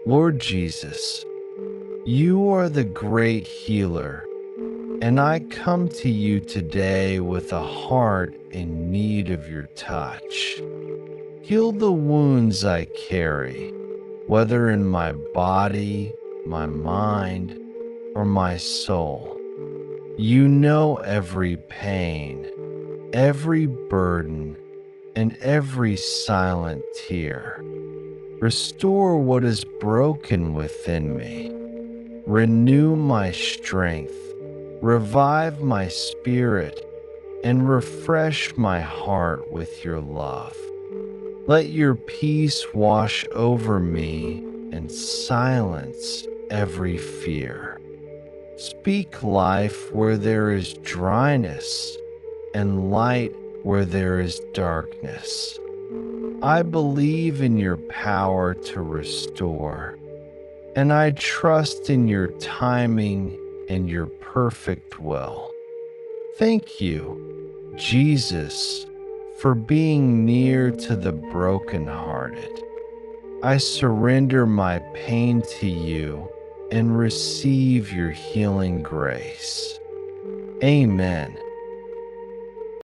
Lord Jesus, you are the great healer, and I come to you today with a heart in need of your touch. Heal the wounds I carry, whether in my body, my mind, or my soul. You know every pain, every burden, and every silent tear. Restore what is broken within me. Renew my strength, revive my spirit, and refresh my heart with your love. Let your peace wash over me and silence every fear. Speak life where there is dryness and light where there is darkness. I believe in your power to restore, and I trust in your timing and your perfect will. Thank you, Jesus, for being near to the brokenhearted. I surrender my pain to you and receive your healing grace. Amen.